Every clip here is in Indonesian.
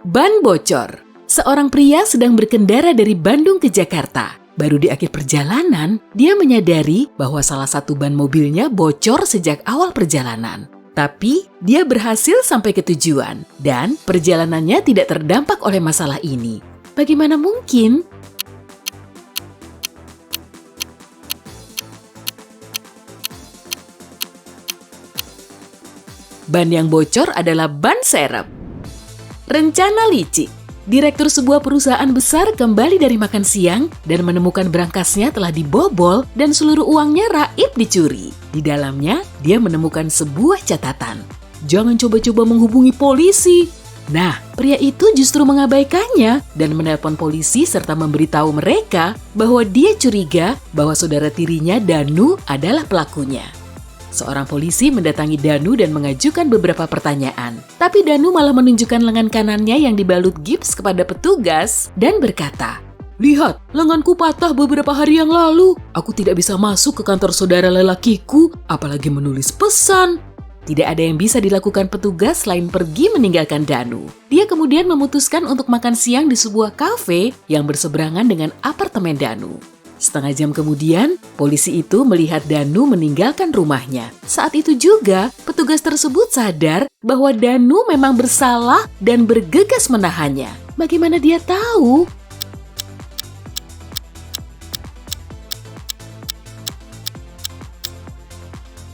Ban bocor. Seorang pria sedang berkendara dari Bandung ke Jakarta. Baru di akhir perjalanan, dia menyadari bahwa salah satu ban mobilnya bocor sejak awal perjalanan. Tapi, dia berhasil sampai ke tujuan dan perjalanannya tidak terdampak oleh masalah ini. Bagaimana mungkin? Ban yang bocor adalah ban serep. Rencana licik. Direktur sebuah perusahaan besar kembali dari makan siang dan menemukan berangkasnya telah dibobol dan seluruh uangnya raib dicuri. Di dalamnya, dia menemukan sebuah catatan. Jangan coba-coba menghubungi polisi. Nah, pria itu justru mengabaikannya dan menelpon polisi serta memberitahu mereka bahwa dia curiga bahwa saudara tirinya Danu adalah pelakunya. Seorang polisi mendatangi Danu dan mengajukan beberapa pertanyaan. Tapi Danu malah menunjukkan lengan kanannya yang dibalut gips kepada petugas dan berkata, "Lihat, lenganku patah beberapa hari yang lalu. Aku tidak bisa masuk ke kantor saudara lelakiku, apalagi menulis pesan." Tidak ada yang bisa dilakukan petugas selain pergi meninggalkan Danu. Dia kemudian memutuskan untuk makan siang di sebuah kafe yang berseberangan dengan apartemen Danu. Setengah jam kemudian, polisi itu melihat Danu meninggalkan rumahnya. Saat itu juga, petugas tersebut sadar bahwa Danu memang bersalah dan bergegas menahannya. Bagaimana dia tahu?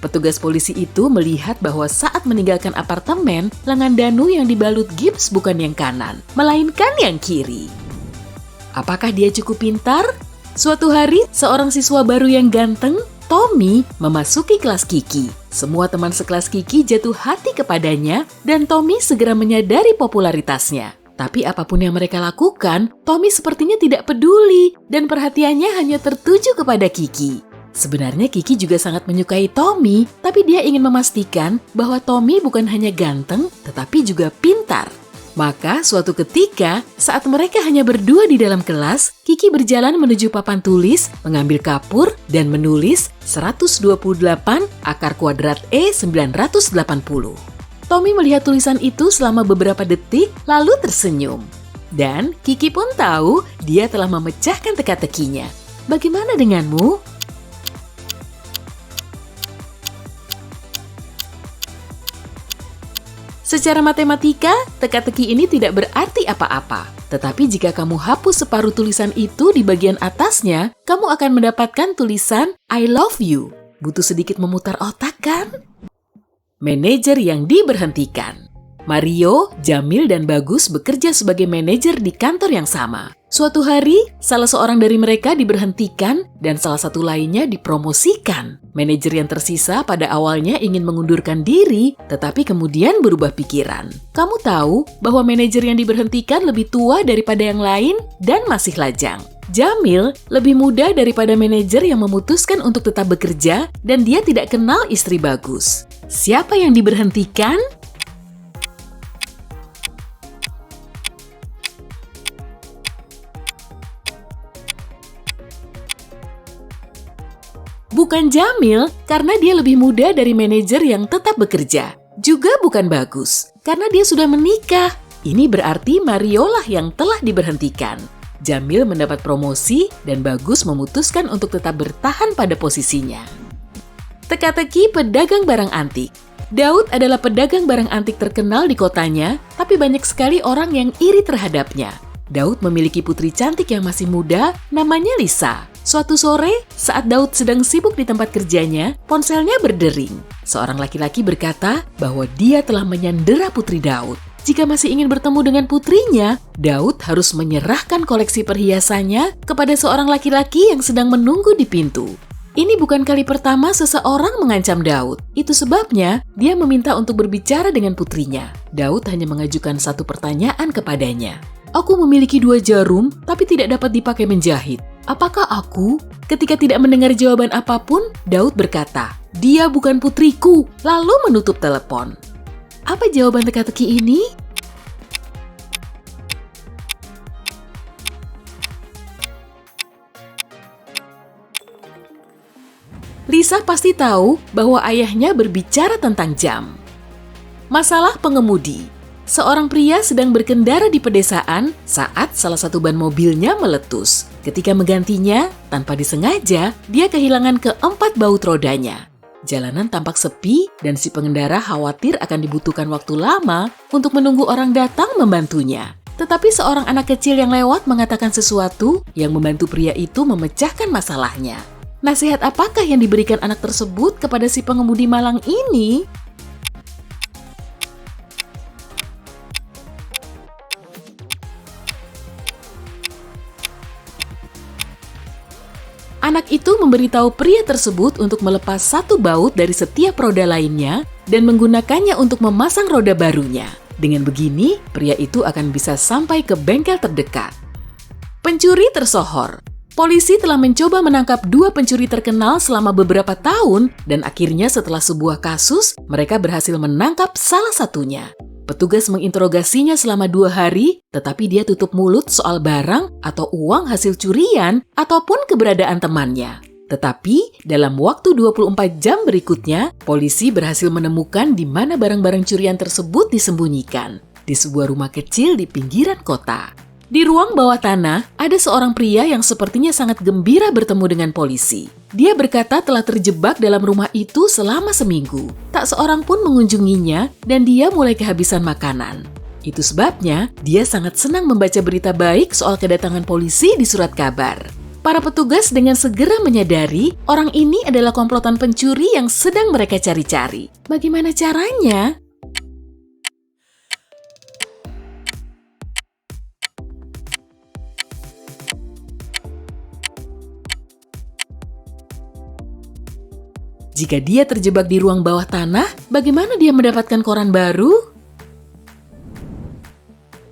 Petugas polisi itu melihat bahwa saat meninggalkan apartemen, lengan Danu yang dibalut gips bukan yang kanan, melainkan yang kiri. Apakah dia cukup pintar? Suatu hari, seorang siswa baru yang ganteng, Tommy, memasuki kelas Kiki. Semua teman sekelas Kiki jatuh hati kepadanya dan Tommy segera menyadari popularitasnya. Tapi apapun yang mereka lakukan, Tommy sepertinya tidak peduli dan perhatiannya hanya tertuju kepada Kiki. Sebenarnya Kiki juga sangat menyukai Tommy, tapi dia ingin memastikan bahwa Tommy bukan hanya ganteng, tetapi juga pintar. Maka suatu ketika, saat mereka hanya berdua di dalam kelas, Kiki berjalan menuju papan tulis, mengambil kapur, dan menulis 128 akar kuadrat E 980. Tommy melihat tulisan itu selama beberapa detik, lalu tersenyum. Dan Kiki pun tahu dia telah memecahkan teka-tekinya. Bagaimana denganmu? Secara matematika, teka-teki ini tidak berarti apa-apa. Tetapi jika kamu hapus separuh tulisan itu di bagian atasnya, kamu akan mendapatkan tulisan I love you. Butuh sedikit memutar otak kan? Manajer yang diberhentikan. Mario, Jamil, dan Bagus bekerja sebagai manajer di kantor yang sama. Suatu hari, salah seorang dari mereka diberhentikan dan salah satu lainnya dipromosikan. Manajer yang tersisa pada awalnya ingin mengundurkan diri, tetapi kemudian berubah pikiran. Kamu tahu bahwa manajer yang diberhentikan lebih tua daripada yang lain dan masih lajang. Jamil lebih muda daripada manajer yang memutuskan untuk tetap bekerja dan dia tidak kenal istri Bagus. Siapa yang diberhentikan? Bukan Jamil, karena dia lebih muda dari manajer yang tetap bekerja. Juga bukan Bagus, karena dia sudah menikah. Ini berarti Mario lah yang telah diberhentikan. Jamil mendapat promosi dan Bagus memutuskan untuk tetap bertahan pada posisinya. Teka-teki pedagang barang antik. Daud adalah pedagang barang antik terkenal di kotanya, tapi banyak sekali orang yang iri terhadapnya. Daud memiliki putri cantik yang masih muda, namanya Lisa. Suatu sore, saat Daud sedang sibuk di tempat kerjanya, ponselnya berdering. Seorang laki-laki berkata bahwa dia telah menyandera putri Daud. Jika masih ingin bertemu dengan putrinya, Daud harus menyerahkan koleksi perhiasannya kepada seorang laki-laki yang sedang menunggu di pintu. Ini bukan kali pertama seseorang mengancam Daud. Itu sebabnya dia meminta untuk berbicara dengan putrinya. Daud hanya mengajukan satu pertanyaan kepadanya. Aku memiliki 2 jarum, tapi tidak dapat dipakai menjahit. Apakah aku? Ketika tidak mendengar jawaban apapun, Daud berkata, "Dia bukan putriku," lalu menutup telepon. Apa jawaban teka-teki ini? Lisa pasti tahu bahwa ayahnya berbicara tentang jam. Masalah pengemudi. Seorang pria sedang berkendara di pedesaan saat salah satu ban mobilnya meletus. Ketika menggantinya, tanpa disengaja, dia kehilangan keempat baut rodanya. Jalanan tampak sepi dan si pengendara khawatir akan dibutuhkan waktu lama untuk menunggu orang datang membantunya. Tetapi seorang anak kecil yang lewat mengatakan sesuatu yang membantu pria itu memecahkan masalahnya. Nasihat apakah yang diberikan anak tersebut kepada si pengemudi malang ini? Anak itu memberitahu pria tersebut untuk melepas satu baut dari setiap roda lainnya dan menggunakannya untuk memasang roda barunya. Dengan begini, pria itu akan bisa sampai ke bengkel terdekat. Pencuri tersohor. Polisi telah mencoba menangkap 2 pencuri terkenal selama beberapa tahun dan akhirnya setelah sebuah kasus, mereka berhasil menangkap salah satunya. Petugas menginterogasinya selama 2 hari, tetapi dia tutup mulut soal barang atau uang hasil curian ataupun keberadaan temannya. Tetapi, dalam waktu 24 jam berikutnya, polisi berhasil menemukan di mana barang-barang curian tersebut disembunyikan, di sebuah rumah kecil di pinggiran kota. Di ruang bawah tanah, ada seorang pria yang sepertinya sangat gembira bertemu dengan polisi. Dia berkata telah terjebak dalam rumah itu selama seminggu. Tak seorang pun mengunjunginya dan dia mulai kehabisan makanan. Itu sebabnya dia sangat senang membaca berita baik soal kedatangan polisi di surat kabar. Para petugas dengan segera menyadari orang ini adalah komplotan pencuri yang sedang mereka cari-cari. Bagaimana caranya? Jika dia terjebak di ruang bawah tanah, bagaimana dia mendapatkan koran baru?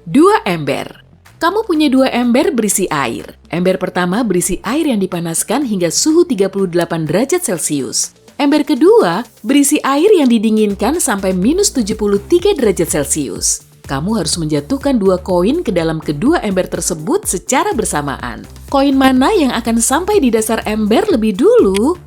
2 ember. Kamu punya 2 ember berisi air. Ember pertama berisi air yang dipanaskan hingga suhu 38 derajat Celcius. Ember kedua berisi air yang didinginkan sampai minus 73 derajat Celcius. Kamu harus menjatuhkan 2 koin ke dalam kedua ember tersebut secara bersamaan. Koin mana yang akan sampai di dasar ember lebih dulu?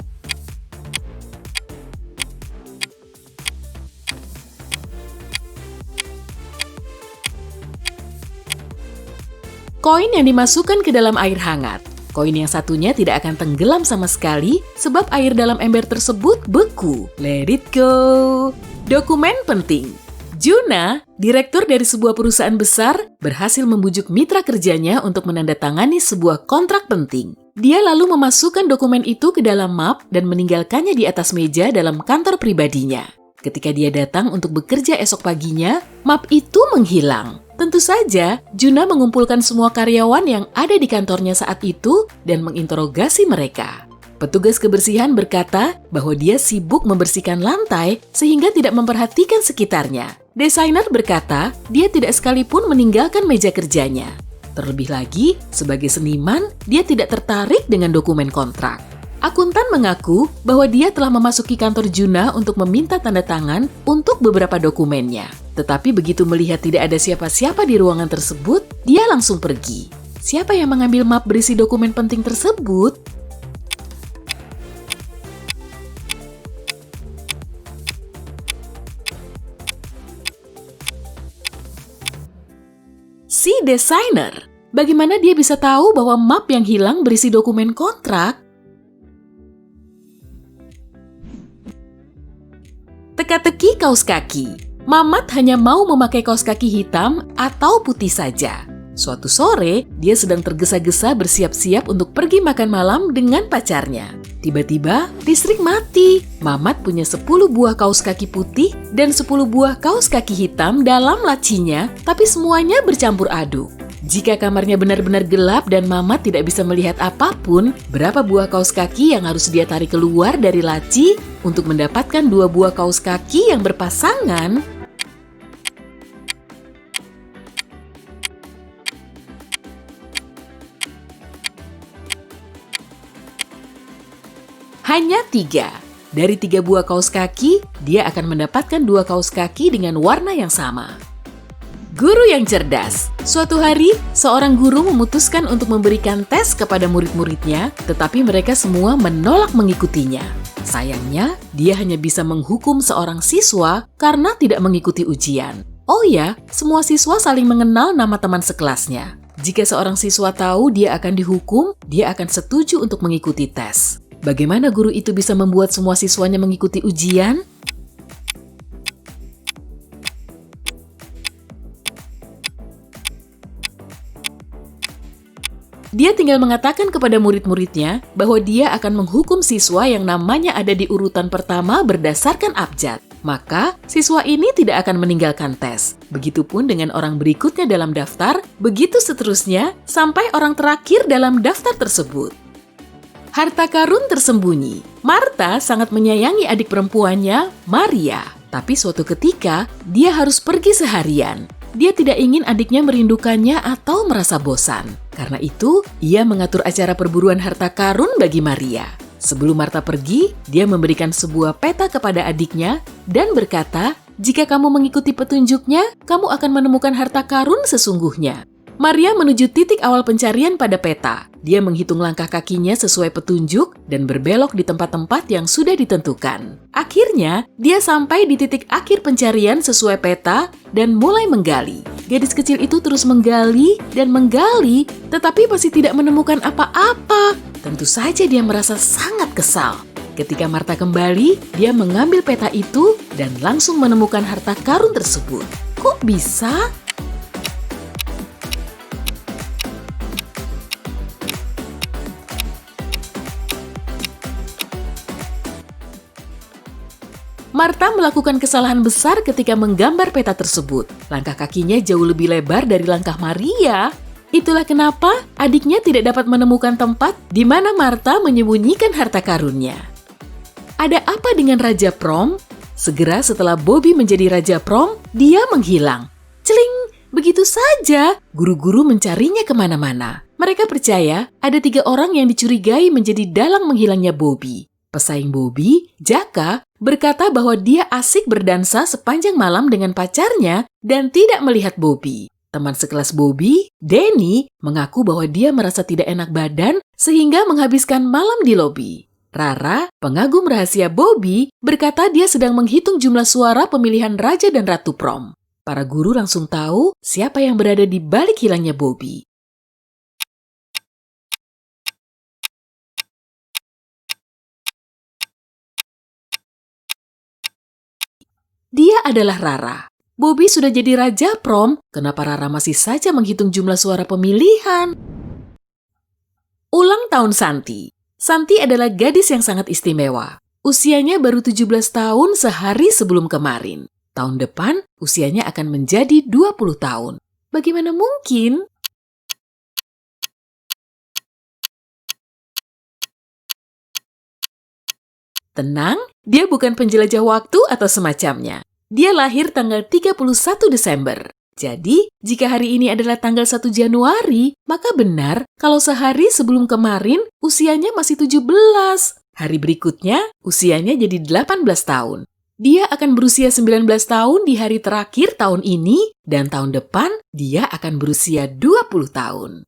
Koin yang dimasukkan ke dalam air hangat. Koin yang satunya tidak akan tenggelam sama sekali sebab air dalam ember tersebut beku. Let it go. Dokumen penting. Juna, direktur dari sebuah perusahaan besar, berhasil membujuk mitra kerjanya untuk menandatangani sebuah kontrak penting. Dia lalu memasukkan dokumen itu ke dalam map dan meninggalkannya di atas meja dalam kantor pribadinya. Ketika dia datang untuk bekerja esok paginya, map itu menghilang. Tentu saja, Juna mengumpulkan semua karyawan yang ada di kantornya saat itu dan menginterogasi mereka. Petugas kebersihan berkata bahwa dia sibuk membersihkan lantai sehingga tidak memperhatikan sekitarnya. Desainer berkata dia tidak sekalipun meninggalkan meja kerjanya. Terlebih lagi, sebagai seniman, dia tidak tertarik dengan dokumen kontrak. Akuntan mengaku bahwa dia telah memasuki kantor Juna untuk meminta tanda tangan untuk beberapa dokumennya. Tetapi begitu melihat tidak ada siapa-siapa di ruangan tersebut, dia langsung pergi. Siapa yang mengambil map berisi dokumen penting tersebut? Si desainer. Bagaimana dia bisa tahu bahwa map yang hilang berisi dokumen kontrak? Teka-teki kaos kaki. Mamat hanya mau memakai kaos kaki hitam atau putih saja. Suatu sore, dia sedang tergesa-gesa bersiap-siap untuk pergi makan malam dengan pacarnya. Tiba-tiba, listrik mati. Mamat punya 10 buah kaos kaki putih dan 10 buah kaos kaki hitam dalam lacinya, tapi semuanya bercampur aduk. Jika kamarnya benar-benar gelap dan Mamat tidak bisa melihat apapun, berapa buah kaos kaki yang harus dia tarik keluar dari laci untuk mendapatkan 2 buah kaos kaki yang berpasangan? Hanya 3. Dari 3 buah kaos kaki, dia akan mendapatkan 2 kaos kaki dengan warna yang sama. Guru yang cerdas. Suatu hari, seorang guru memutuskan untuk memberikan tes kepada murid-muridnya, tetapi mereka semua menolak mengikutinya. Sayangnya, dia hanya bisa menghukum seorang siswa karena tidak mengikuti ujian. Oh ya, semua siswa saling mengenal nama teman sekelasnya. Jika seorang siswa tahu dia akan dihukum, dia akan setuju untuk mengikuti tes. Bagaimana guru itu bisa membuat semua siswanya mengikuti ujian? Dia tinggal mengatakan kepada murid-muridnya bahwa dia akan menghukum siswa yang namanya ada di urutan pertama berdasarkan abjad. Maka, siswa ini tidak akan meninggalkan tes. Begitupun dengan orang berikutnya dalam daftar, begitu seterusnya sampai orang terakhir dalam daftar tersebut. Harta karun tersembunyi. Martha sangat menyayangi adik perempuannya, Maria. Tapi suatu ketika, dia harus pergi seharian. Dia tidak ingin adiknya merindukannya atau merasa bosan. Karena itu, ia mengatur acara perburuan harta karun bagi Maria. Sebelum Martha pergi, dia memberikan sebuah peta kepada adiknya dan berkata, "Jika kamu mengikuti petunjuknya, kamu akan menemukan harta karun sesungguhnya." Maria menuju titik awal pencarian pada peta. Dia menghitung langkah kakinya sesuai petunjuk dan berbelok di tempat-tempat yang sudah ditentukan. Akhirnya, dia sampai di titik akhir pencarian sesuai peta dan mulai menggali. Gadis kecil itu terus menggali dan menggali, tetapi masih tidak menemukan apa-apa. Tentu saja dia merasa sangat kesal. Ketika Martha kembali, dia mengambil peta itu dan langsung menemukan harta karun tersebut. Kok bisa? Martha melakukan kesalahan besar ketika menggambar peta tersebut. Langkah kakinya jauh lebih lebar dari langkah Maria. Itulah kenapa adiknya tidak dapat menemukan tempat di mana Martha menyembunyikan harta karunnya. Ada apa dengan Raja Prom? Segera setelah Bobby menjadi Raja Prom, dia menghilang. Celing! Begitu saja, guru-guru mencarinya kemana-mana. Mereka percaya ada 3 orang yang dicurigai menjadi dalang menghilangnya Bobby. Pesaing Bobby, Jaka, berkata bahwa dia asik berdansa sepanjang malam dengan pacarnya dan tidak melihat Bobby. Teman sekelas Bobby, Danny, mengaku bahwa dia merasa tidak enak badan sehingga menghabiskan malam di lobi. Rara, pengagum rahasia Bobby, berkata dia sedang menghitung jumlah suara pemilihan Raja dan Ratu Prom. Para guru langsung tahu siapa yang berada di balik hilangnya Bobby. Dia adalah Rara. Bobby sudah jadi Raja Prom, kenapa Rara masih saja menghitung jumlah suara pemilihan? Ulang tahun Santi. Santi adalah gadis yang sangat istimewa. Usianya baru 17 tahun sehari sebelum kemarin. Tahun depan, usianya akan menjadi 20 tahun. Bagaimana mungkin? Tenang, dia bukan penjelajah waktu atau semacamnya. Dia lahir tanggal 31 Desember. Jadi, jika hari ini adalah tanggal 1 Januari, maka benar kalau sehari sebelum kemarin usianya masih 17. Hari berikutnya, usianya jadi 18 tahun. Dia akan berusia 19 tahun di hari terakhir tahun ini, dan tahun depan dia akan berusia 20 tahun.